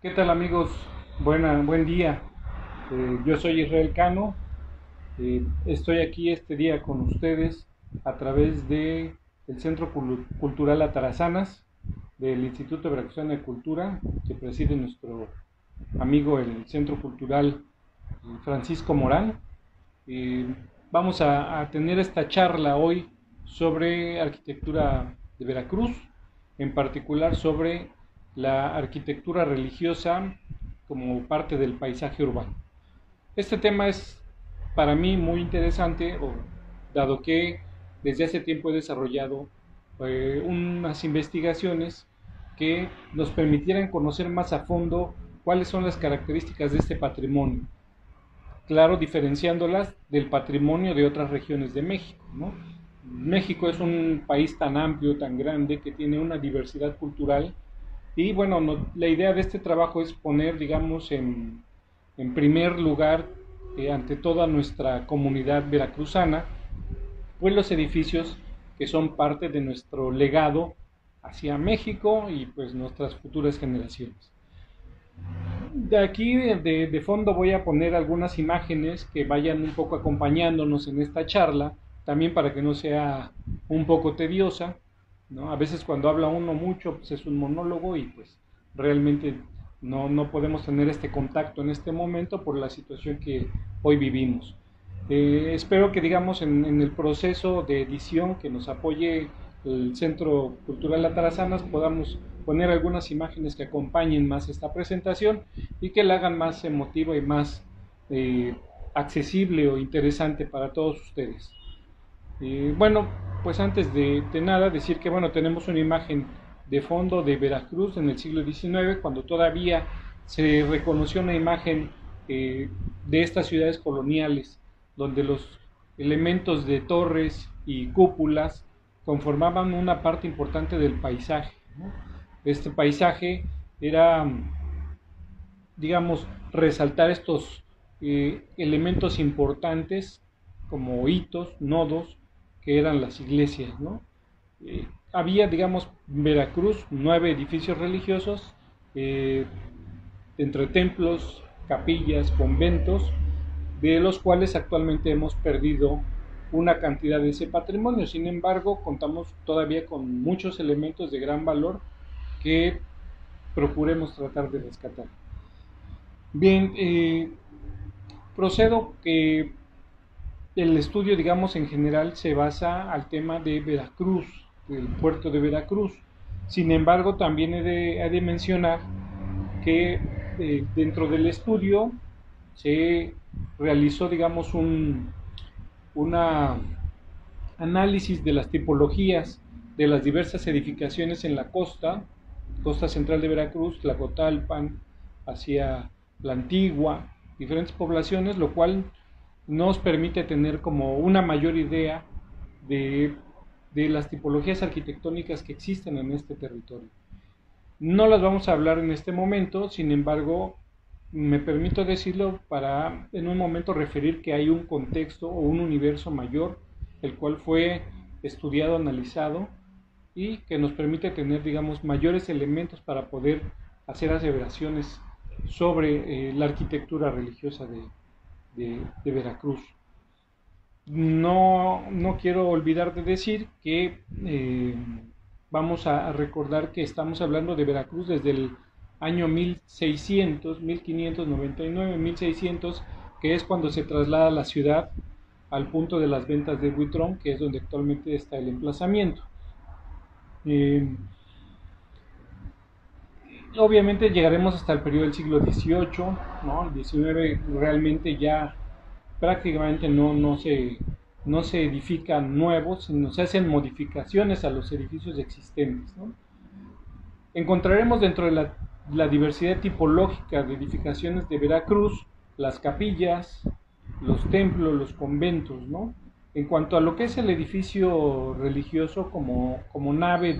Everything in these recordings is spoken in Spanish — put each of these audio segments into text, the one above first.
¿Qué tal amigos? Buen día. Yo soy Israel Cano. Estoy aquí este día con ustedes a través de el Centro Cultural Atarazanas del Instituto Veracruzano de Cultura que preside nuestro amigo el Centro Cultural Francisco Morán. Vamos a tener esta charla hoy sobre arquitectura de Veracruz, en particular sobre la arquitectura religiosa como parte del paisaje urbano. Este tema es para mí muy interesante, dado que desde hace tiempo he desarrollado unas investigaciones que nos permitieran conocer más a fondo cuáles son las características de este patrimonio, claro, diferenciándolas del patrimonio de otras regiones de México, ¿no? México es un país tan amplio, tan grande, que tiene una diversidad cultural y bueno, la idea de este trabajo es poner, digamos, en primer lugar, ante toda nuestra comunidad veracruzana, pues los edificios que son parte de nuestro legado hacia México y pues nuestras futuras generaciones. De aquí de fondo voy a poner algunas imágenes que vayan un poco acompañándonos en esta charla, también para que no sea un poco tediosa, ¿no? A veces cuando habla uno mucho, pues es un monólogo y pues realmente no podemos tener este contacto en este momento por la situación que hoy vivimos. Espero que digamos en el proceso de edición que nos apoye el Centro Cultural Atarazanas podamos poner algunas imágenes que acompañen más esta presentación y que la hagan más emotiva y más eh, accesible o interesante para todos ustedes. Bueno, pues antes de nada decir que bueno, tenemos una imagen de fondo de Veracruz en el siglo XIX, cuando todavía se reconoció una imagen de estas ciudades coloniales, donde los elementos de torres y cúpulas conformaban una parte importante del paisaje, ¿no? Este paisaje era, digamos, resaltar estos elementos importantes como hitos, nodos, que eran las iglesias, ¿no? Había, digamos, en Veracruz 9 edificios religiosos, eh, entre templos, capillas, conventos, de los cuales actualmente hemos perdido una cantidad de ese patrimonio. Sin embargo, contamos todavía con muchos elementos de gran valor que procuremos tratar de rescatar. Bien, procedo que el estudio, digamos, en general se basa al tema de Veracruz, del puerto de Veracruz. Sin embargo, también he de mencionar que dentro del estudio se realizó, digamos, una análisis de las tipologías de las diversas edificaciones en la costa central de Veracruz, Tlacotalpan, hacia la Antigua, diferentes poblaciones, lo cual nos permite tener como una mayor idea de, de las tipologías arquitectónicas que existen en este territorio. No las vamos a hablar en este momento, sin embargo, me permito decirlo para en un momento referir que hay un contexto o un universo mayor, el cual fue estudiado, analizado y que nos permite tener, digamos, mayores elementos para poder hacer aseveraciones sobre la arquitectura religiosa de Veracruz. No quiero olvidar de decir que vamos a recordar que estamos hablando de Veracruz desde el año 1600, 1599, 1600, que es cuando se traslada la ciudad al punto de las ventas de Buitrón, que es donde actualmente está el emplazamiento. Eh, Obviamente llegaremos hasta el periodo del siglo XVIII, ¿no? El XIX realmente ya prácticamente no se edifican nuevos, sino se hacen modificaciones a los edificios existentes, ¿no? Encontraremos dentro de la diversidad tipológica de edificaciones de Veracruz las capillas, los templos, los conventos, ¿no? En cuanto a lo que es el edificio religioso como nave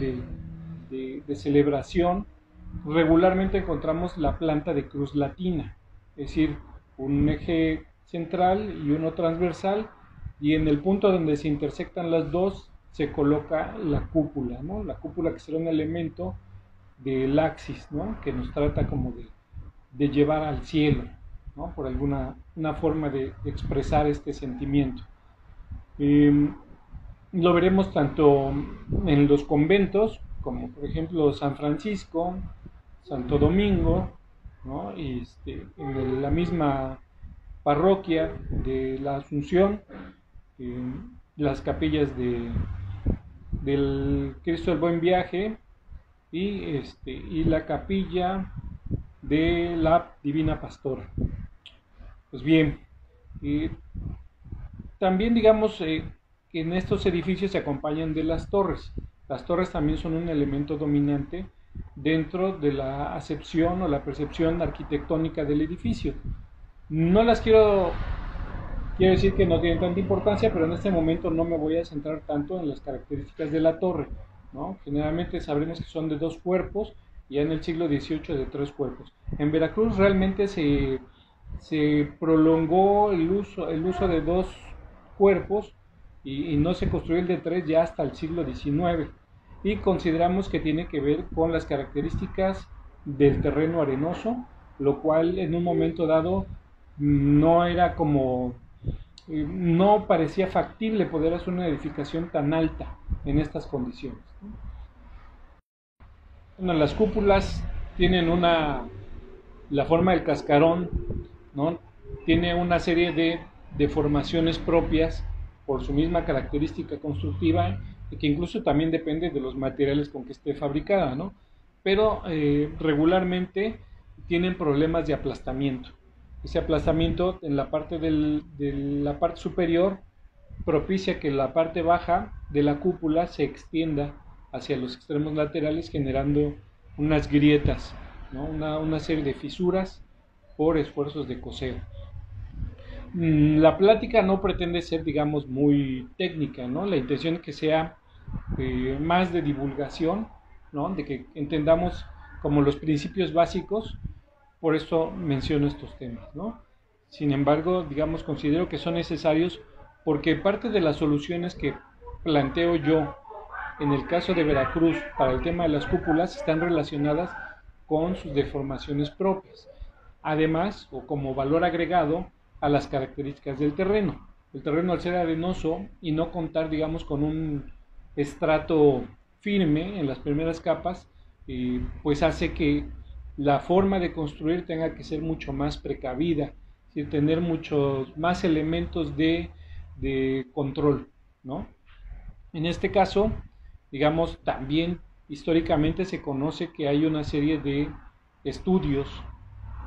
de celebración, regularmente encontramos la planta de cruz latina, es decir, un eje central y uno transversal, y en el punto donde se intersectan las dos se coloca la cúpula, ¿no? La cúpula que será un elemento del axis, ¿no? Que nos trata como de llevar al cielo, ¿no? Por alguna una forma de expresar este sentimiento. Eh, lo veremos tanto en los conventos, como por ejemplo San Francisco, Santo Domingo, ¿no? Y en la misma parroquia de la Asunción, eh, las capillas del Cristo del Buen Viaje y la capilla de la Divina Pastora. Pues bien, eh, también digamos que en estos edificios se acompañan de las torres. Las torres también son un elemento dominante dentro de la acepción o la percepción arquitectónica del edificio. No las quiero decir que no tienen tanta importancia, pero en este momento no me voy a centrar tanto en las características de la torre, ¿no? Generalmente sabremos que son de 2 cuerpos, y ya en el siglo XVIII de 3 cuerpos. En Veracruz realmente se prolongó el uso de 2 cuerpos y no se construyó el de 3 ya hasta el siglo XIX. Y consideramos que tiene que ver con las características del terreno arenoso, lo cual en un momento dado no era como no parecía factible poder hacer una edificación tan alta en estas condiciones. Bueno, las cúpulas tienen la forma del cascarón, ¿no? Tiene una serie de deformaciones propias por su misma característica constructiva, que incluso también depende de los materiales con que esté fabricada, ¿no? Pero regularmente tienen problemas de aplastamiento. Ese aplastamiento en la parte de la parte superior propicia que la parte baja de la cúpula se extienda hacia los extremos laterales, generando unas grietas, ¿no? Una serie de fisuras por esfuerzos de coseo. La plática no pretende ser, digamos, muy técnica, ¿no? La intención es que sea más de divulgación, ¿no? De que entendamos como los principios básicos. Por eso menciono estos temas, ¿no? Sin embargo, digamos, considero que son necesarios porque parte de las soluciones que planteo yo en el caso de Veracruz para el tema de las cúpulas están relacionadas con sus deformaciones propias. Además, o como valor agregado a las características del terreno. El terreno, al ser arenoso y no contar, digamos, con un estrato firme en las primeras capas, pues hace que la forma de construir tenga que ser mucho más precavida, es decir, tener muchos más elementos de control, ¿no? En este caso, digamos, también históricamente se conoce que hay una serie de estudios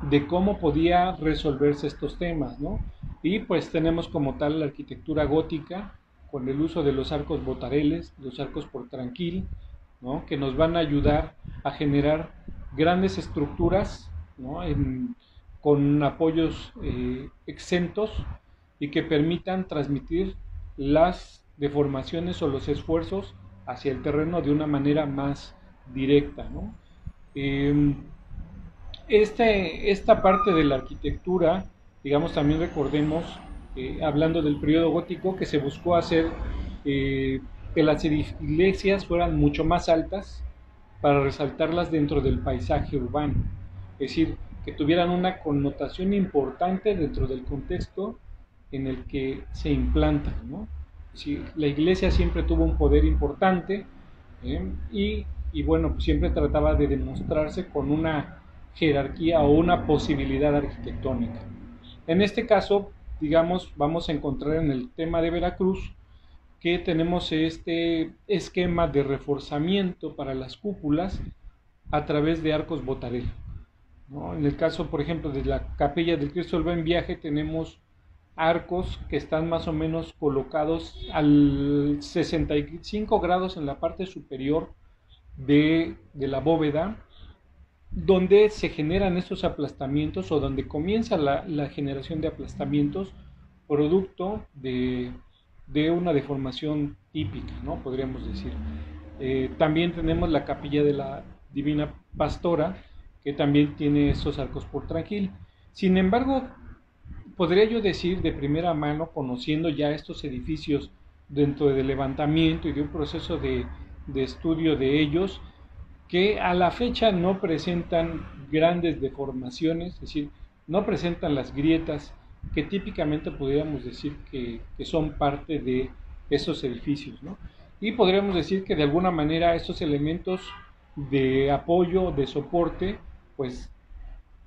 de cómo podía resolverse estos temas, ¿no? Y pues tenemos como tal la arquitectura gótica con el uso de los arcos botareles, los arcos por tranquil, ¿no? Que nos van a ayudar a generar grandes estructuras, ¿no? Con apoyos exentos y que permitan transmitir las deformaciones o los esfuerzos hacia el terreno de una manera más directa, ¿no? Esta parte de la arquitectura, digamos, también recordemos, hablando del periodo gótico, que se buscó hacer que las iglesias fueran mucho más altas para resaltarlas dentro del paisaje urbano, es decir, que tuvieran una connotación importante dentro del contexto en el que se implantan, ¿no? Sí, la iglesia siempre tuvo un poder importante, y bueno, pues siempre trataba de demostrarse con una jerarquía o una posibilidad arquitectónica. En este caso, digamos, vamos a encontrar en el tema de Veracruz que tenemos este esquema de reforzamiento para las cúpulas a través de arcos botarel, ¿no? En el caso, por ejemplo, de la capilla del Cristo del Buen Viaje, tenemos arcos que están más o menos colocados al 65 grados en la parte superior de la bóveda, donde se generan estos aplastamientos o donde comienza la generación de aplastamientos producto de una deformación típica, ¿no? Podríamos decir. También tenemos la capilla de la Divina Pastora, que también tiene estos arcos por tranquil. Sin embargo, podría yo decir de primera mano, conociendo ya estos edificios dentro del levantamiento y de un proceso de estudio de ellos, que a la fecha no presentan grandes deformaciones, es decir, no presentan las grietas que típicamente podríamos decir que son parte de esos edificios, ¿no? Y podríamos decir que de alguna manera estos elementos de apoyo, de soporte, pues,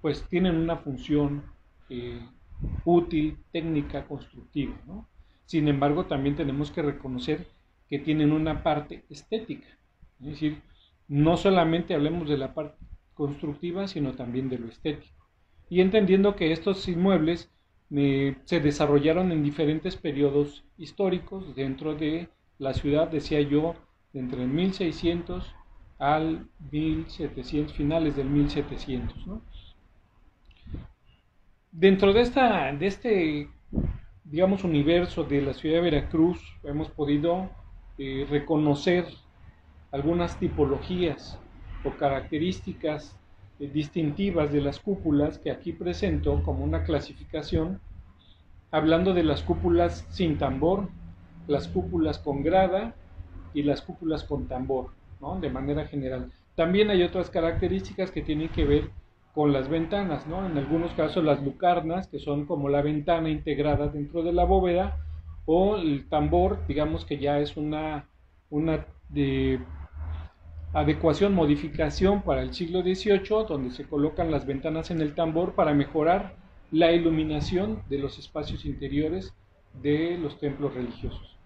pues tienen una función eh, útil, técnica, constructiva, ¿no? Sin embargo, también tenemos que reconocer que tienen una parte estética, es decir, no solamente hablemos de la parte constructiva, sino también de lo estético. Y entendiendo que estos inmuebles se desarrollaron en diferentes periodos históricos dentro de la ciudad, decía yo, entre el 1600 al 1700, finales del 1700, ¿no? Dentro de este, digamos, universo de la ciudad de Veracruz, hemos podido reconocer algunas tipologías o características distintivas de las cúpulas que aquí presento como una clasificación, hablando de las cúpulas sin tambor, las cúpulas con grada y las cúpulas con tambor, ¿no? De manera general. También hay otras características que tienen que ver con las ventanas, ¿no? En algunos casos las lucarnas, que son como la ventana integrada dentro de la bóveda, o el tambor, digamos que ya es una adecuación, modificación para el siglo XVIII, donde se colocan las ventanas en el tambor para mejorar la iluminación de los espacios interiores de los templos religiosos.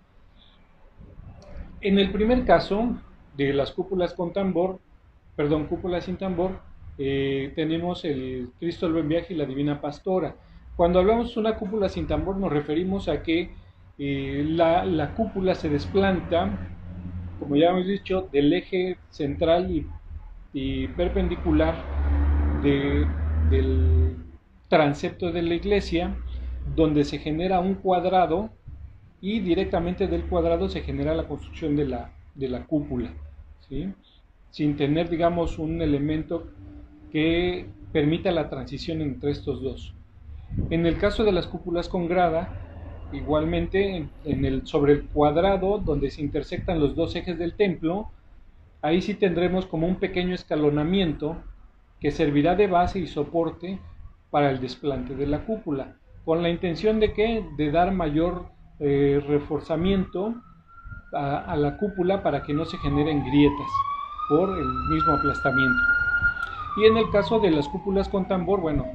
En el primer caso de las cúpulas con tambor, perdón, cúpulas sin tambor, tenemos el Cristo del Buen Viaje y la Divina Pastora. Cuando hablamos de una cúpula sin tambor nos referimos a que la cúpula se desplanta, como ya hemos dicho, del eje central y perpendicular del transepto de la iglesia, donde se genera un cuadrado y directamente del cuadrado se genera la construcción de la cúpula, ¿sí? Sin tener, digamos, un elemento que permita la transición entre estos dos. En el caso de las cúpulas con grada, igualmente sobre el cuadrado donde se intersectan los dos ejes del templo, ahí sí tendremos como un pequeño escalonamiento que servirá de base y soporte para el desplante de la cúpula, con la intención de que de dar mayor reforzamiento a la cúpula para que no se generen grietas por el mismo aplastamiento. Y en el caso de las cúpulas con tambor, bueno,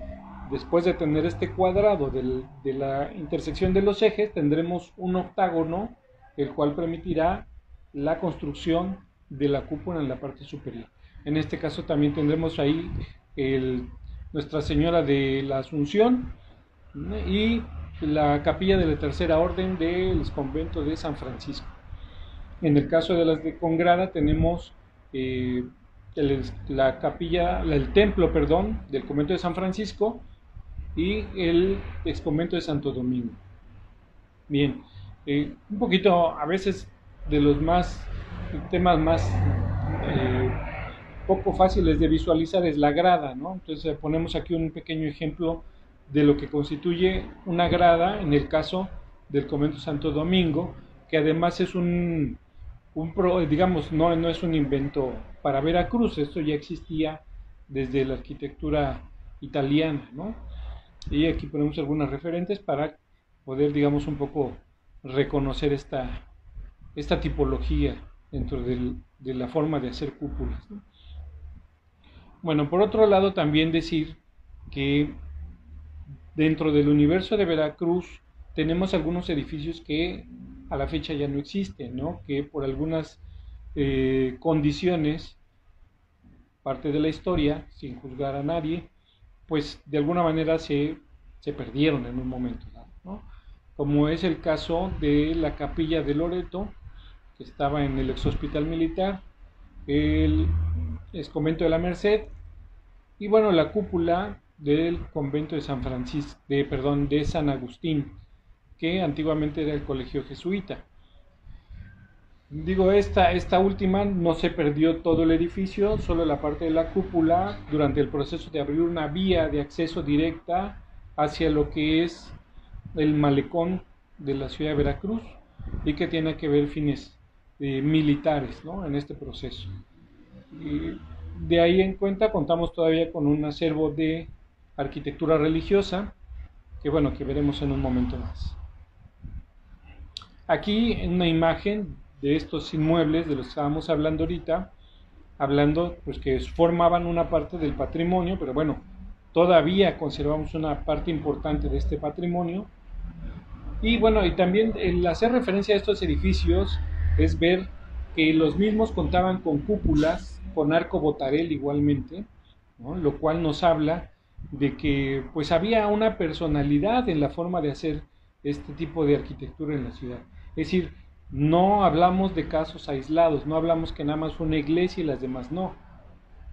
después de tener este cuadrado de la intersección de los ejes, tendremos un octágono, el cual permitirá la construcción de la cúpula en la parte superior. En este caso también tendremos ahí Nuestra Señora de la Asunción y la capilla de la Tercera Orden del convento de San Francisco. En el caso de las de con grada tenemos la capilla, el templo, perdón, del convento de San Francisco y el exconvento de Santo Domingo. Bien, un poquito a veces de los temas más poco fáciles de visualizar es la grada, ¿no? Entonces ponemos aquí un pequeño ejemplo de lo que constituye una grada en el caso del convento de Santo Domingo, que además es digamos, no es un invento para Veracruz, esto ya existía desde la arquitectura italiana, ¿no? Y aquí ponemos algunas referentes para poder, digamos, un poco reconocer esta tipología dentro de la forma de hacer cúpulas, ¿no? Bueno, por otro lado también decir que dentro del universo de Veracruz tenemos algunos edificios que a la fecha ya no existen, ¿no? Que por algunas condiciones, parte de la historia, sin juzgar a nadie, pues de alguna manera se perdieron en un momento dado, ¿no? Como es el caso de la capilla de Loreto, que estaba en el ex hospital militar, el convento de la Merced, y bueno, la cúpula del convento de de San Agustín, que antiguamente era el colegio jesuita. Digo, esta última no se perdió todo el edificio, solo la parte de la cúpula, durante el proceso de abrir una vía de acceso directa hacia lo que es el malecón de la ciudad de Veracruz y que tiene que ver fines militares, ¿no? En este proceso. de ahí en cuenta contamos todavía con un acervo de arquitectura religiosa, que bueno, que veremos en un momento más. Aquí una imagen de estos inmuebles de los que estábamos hablando ahorita, hablando pues que formaban una parte del patrimonio, pero bueno, todavía conservamos una parte importante de este patrimonio. Y bueno, y también el hacer referencia a estos edificios es ver que los mismos contaban con cúpulas, con arco botarel igualmente, ¿no? Lo cual nos habla de que pues había una personalidad en la forma de hacer este tipo de arquitectura en la ciudad. Es decir, no hablamos de casos aislados, no hablamos que nada más fue una iglesia y las demás no.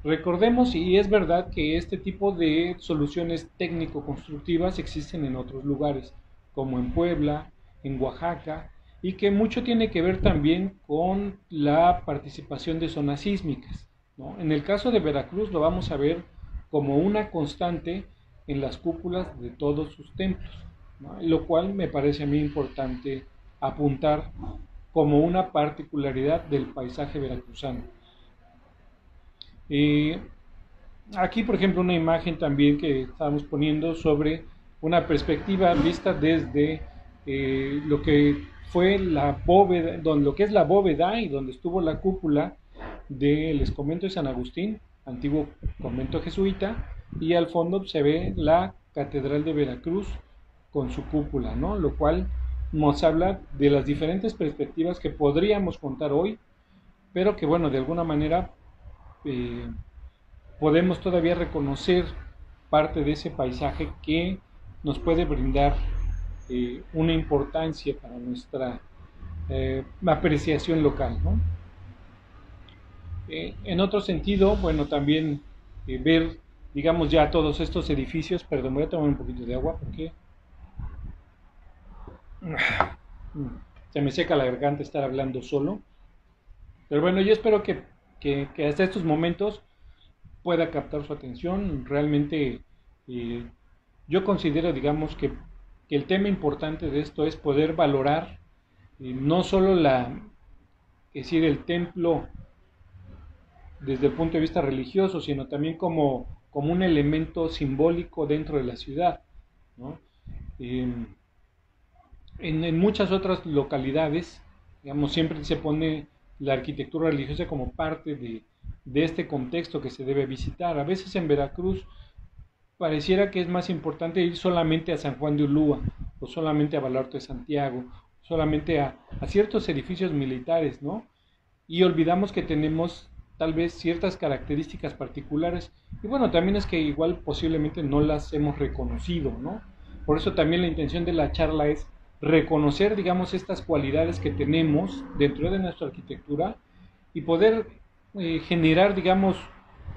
Recordemos, y es verdad, que este tipo de soluciones técnico-constructivas existen en otros lugares, como en Puebla, en Oaxaca, y que mucho tiene que ver también con la participación de zonas sísmicas, ¿no? En el caso de Veracruz lo vamos a ver como una constante en las cúpulas de todos sus templos, ¿no? Lo cual me parece a mí importante apuntar como una particularidad del paisaje veracruzano. Eh, Aquí, por ejemplo, una imagen también que estábamos poniendo sobre una perspectiva vista desde lo que fue la bóveda, lo que es la bóveda y donde estuvo la cúpula del convento de San Agustín, antiguo convento jesuita, y al fondo se ve la Catedral de Veracruz con su cúpula, ¿no? Lo cual nos habla de las diferentes perspectivas que podríamos contar hoy, pero que, bueno, de alguna manera eh, podemos todavía reconocer parte de ese paisaje que nos puede brindar una importancia para nuestra apreciación local, ¿no? En otro sentido, bueno, también ver, digamos, ya todos estos edificios, perdón, voy a tomar un poquito de agua porque se me seca la garganta estar hablando solo, pero bueno, yo espero que hasta estos momentos pueda captar su atención. Realmente eh, yo considero, digamos, que el tema importante de esto es poder valorar no solo es decir, el templo desde el punto de vista religioso, sino también como un elemento simbólico dentro de la ciudad, ¿no? Eh, en muchas otras localidades, digamos, siempre se pone la arquitectura religiosa como parte de este contexto que se debe visitar. A veces en Veracruz pareciera que es más importante ir solamente a San Juan de Ulúa, o solamente a Baluarte de Santiago, solamente a ciertos edificios militares, ¿no? Y olvidamos que tenemos tal vez ciertas características particulares, y bueno, también es que igual posiblemente no las hemos reconocido, ¿no? Por eso también la intención de la charla es reconocer, digamos, estas cualidades que tenemos dentro de nuestra arquitectura y poder generar, digamos,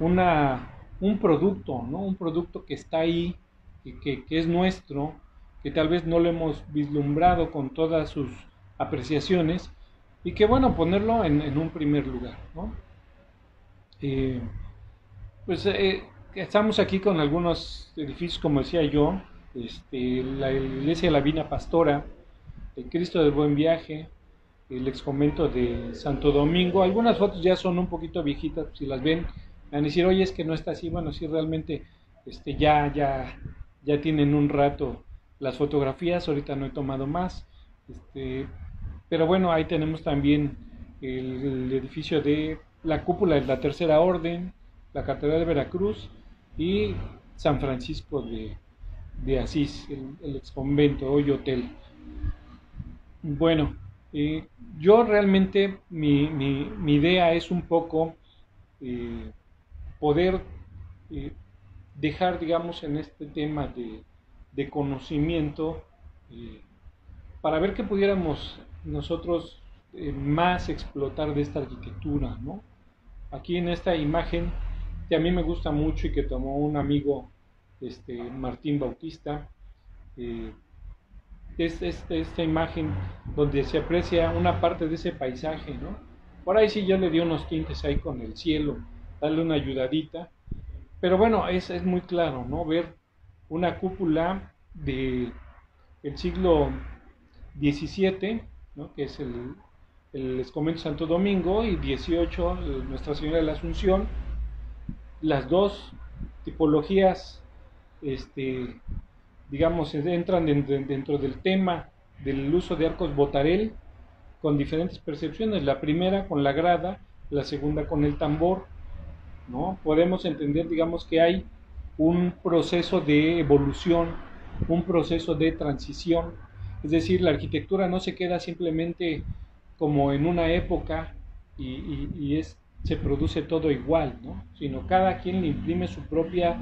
un producto, ¿no? Un producto que está ahí, que es nuestro, que tal vez no lo hemos vislumbrado con todas sus apreciaciones y que, bueno, ponerlo en un primer lugar, ¿no? Eh, pues estamos aquí con algunos edificios, como decía yo, la iglesia de la Vina Pastora, el Cristo del Buen Viaje, el ex convento de Santo Domingo. Algunas fotos ya son un poquito viejitas, si las ven, van a decir, oye, es que no está así. Bueno, sí, realmente ya tienen un rato las fotografías, ahorita no he tomado más. Pero bueno, ahí tenemos también el edificio de la cúpula de la Tercera Orden, la Catedral de Veracruz y San Francisco de Asís, el ex convento, hoy hotel. Bueno, yo realmente mi idea es un poco eh, poder eh, dejar, digamos, en este tema de conocimiento eh, para ver qué pudiéramos nosotros más explotar de esta arquitectura, ¿no? Aquí en esta imagen que a mí me gusta mucho y que tomó un amigo, Martín Bautista, eh, es esta imagen donde se aprecia una parte de ese paisaje, ¿no? Por ahí sí yo le di unos tintes ahí con el cielo, darle una ayudadita, pero bueno, es muy claro, ¿no? Ver una cúpula de el siglo XVII, ¿no? Que es el convento Santo Domingo, y 18 Nuestra Señora de la Asunción, las dos tipologías, digamos, entran dentro del tema del uso de arcos botarel con diferentes percepciones. La primera con la grada, la segunda con el tambor, ¿no? Podemos entender, digamos, que hay un proceso de evolución, un proceso de transición, es decir, la arquitectura no se queda simplemente como en una época se produce todo igual, ¿no? Sino cada quien le imprime su propia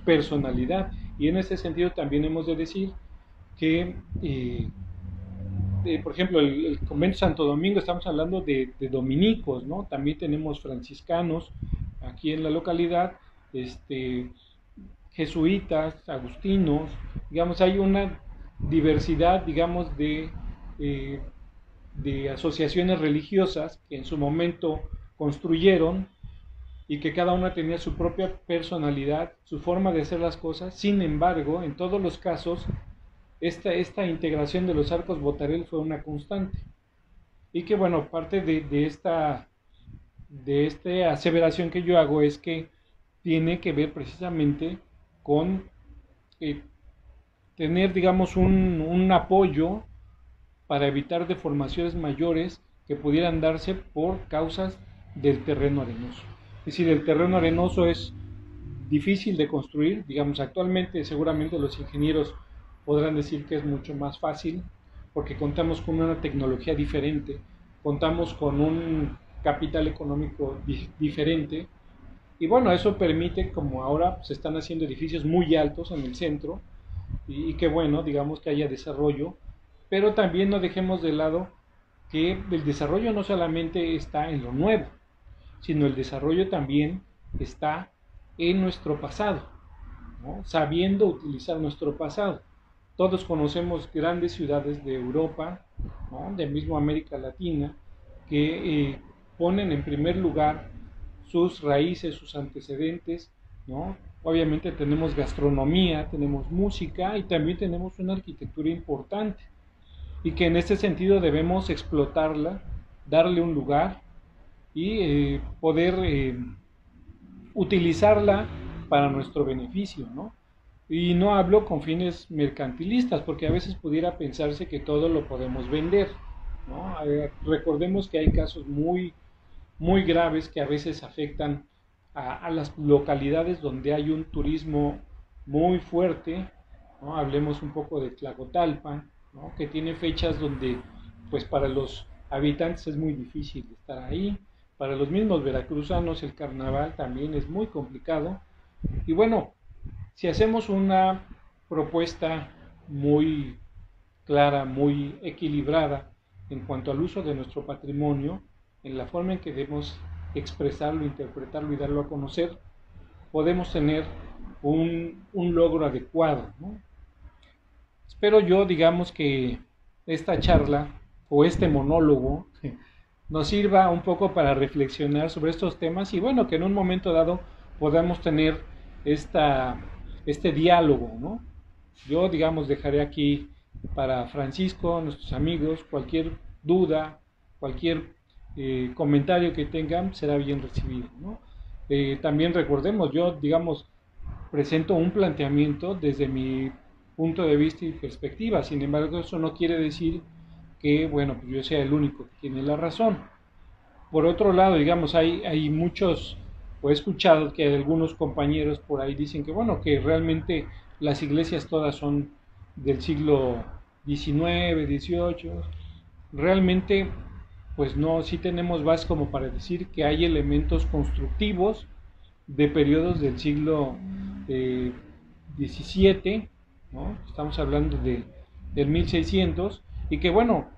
personalidad. Y en ese sentido también hemos de decir que, por ejemplo, el convento Santo Domingo, estamos hablando de dominicos, ¿no? También tenemos franciscanos aquí en la localidad, jesuitas, agustinos, digamos, hay una diversidad, digamos, de asociaciones religiosas que en su momento construyeron y que cada una tenía su propia personalidad, su forma de hacer las cosas. Sin embargo, en todos los casos, esta integración de los arcos botarel fue una constante. Y que bueno, parte de esta aseveración que yo hago es que tiene que ver precisamente con tener, digamos, un apoyo para evitar deformaciones mayores que pudieran darse por causas del terreno arenoso. Es decir, el terreno arenoso es difícil de construir, digamos, actualmente seguramente los ingenieros podrán decir que es mucho más fácil porque contamos con una tecnología diferente, contamos con un capital económico diferente y bueno, eso permite, como ahora se están haciendo edificios muy altos en el centro y que bueno, digamos que haya desarrollo, pero también no dejemos de lado que el desarrollo no solamente está en lo nuevo, sino el desarrollo también está en nuestro pasado, ¿no? Sabiendo utilizar nuestro pasado. Todos conocemos grandes ciudades de Europa, ¿no? De mismo América Latina, que ponen en primer lugar sus raíces, sus antecedentes, ¿no? Obviamente tenemos gastronomía, tenemos música y también tenemos una arquitectura importante y que en este sentido debemos explotarla, darle un lugar y poder utilizarla para nuestro beneficio, ¿no? Y no hablo con fines mercantilistas, porque a veces pudiera pensarse que todo lo podemos vender, ¿no? Recordemos que hay casos muy graves que a veces afectan a las localidades donde hay un turismo muy fuerte, ¿no? Hablemos un poco de Tlacotalpan, ¿no? Que tiene fechas donde pues para los habitantes es muy difícil estar ahí, para los mismos veracruzanos el carnaval también es muy complicado y bueno, si hacemos una propuesta muy clara, muy equilibrada en cuanto al uso de nuestro patrimonio, en la forma en que debemos expresarlo, interpretarlo y darlo a conocer, podemos tener un logro adecuado, ¿no? Espero yo, digamos, que esta charla o este monólogo nos sirva un poco para reflexionar sobre estos temas y bueno, que en un momento dado podamos tener esta, este diálogo, ¿no? Yo, digamos, dejaré aquí para Francisco, nuestros amigos, cualquier duda, cualquier comentario que tengan será bien recibido, ¿no? También recordemos, yo, digamos, presento un planteamiento desde mi punto de vista y perspectiva, sin embargo, eso no quiere decir que, bueno, pues yo sea el único que tiene la razón. Por otro lado, digamos, hay muchos, o he escuchado que algunos compañeros por ahí dicen que, bueno, que realmente las iglesias todas son del siglo XIX, XVIII. Realmente, pues no, sí tenemos base como para decir que hay elementos constructivos de periodos del siglo XVII, ¿no? Estamos hablando del 1600, y que bueno,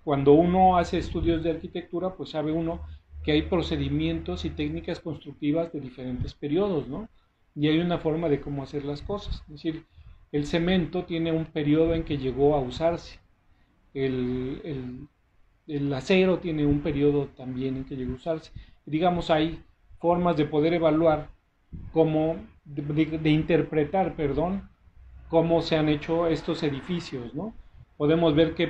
cuando uno hace estudios de arquitectura, pues sabe uno que hay procedimientos y técnicas constructivas de diferentes periodos, ¿no? Y hay una forma de cómo hacer las cosas. Es decir, el cemento tiene un periodo en que llegó a usarse, el acero tiene un periodo también en que llegó a usarse. Digamos, hay formas de poder evaluar cómo, de interpretar, perdón, cómo se han hecho estos edificios, ¿no? Podemos ver qué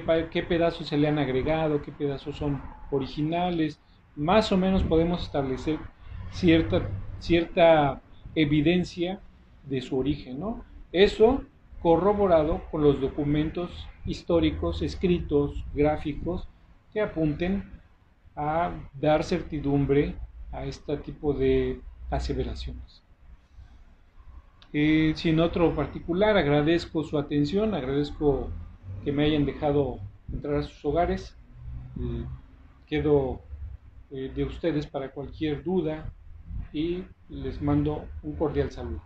pedazos se le han agregado, qué pedazos son originales, más o menos podemos establecer cierta evidencia de su origen, ¿no? Eso corroborado con los documentos históricos, escritos, gráficos, que apunten a dar certidumbre a este tipo de aseveraciones. Sin otro particular, agradezco su atención, agradezco que me hayan dejado entrar a sus hogares. Quedo de ustedes para cualquier duda y les mando un cordial saludo.